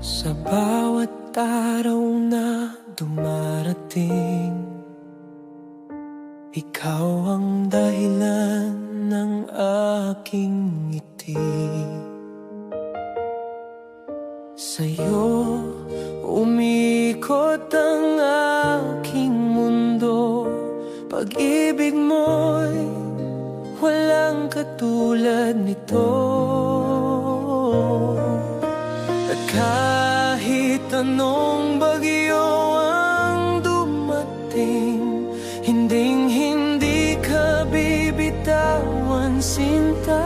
Sa bawat araw na dumarating, ikaw ang dahilan ng aking ngiti. Sa'yo umikot ang aking mundo. Pag-ibig mo'y walang katulad nito. At kahit anong bagyo ang dumating, hinding-hindi ka bibitawan, sinta.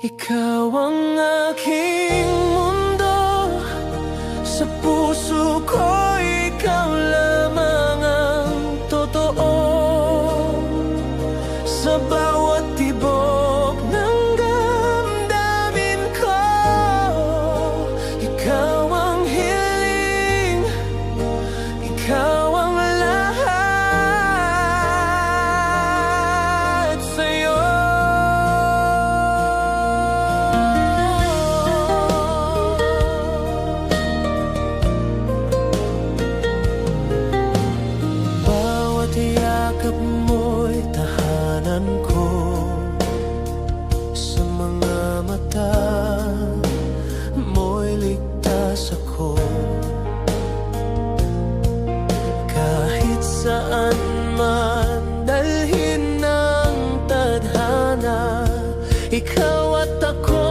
Ikaw ang aking mundo, sa puso ko ikaw lamang ang totoo. Sa bawat tibok ng damdamin ko, ikaw ang hiling, ikaw ang lahat. Sa'yo bawat yakap mo'y tahanan ko. Sa mga mata mo'y ligtas ako. Kahit saan man dalhin ng tadhana, ikaw at ako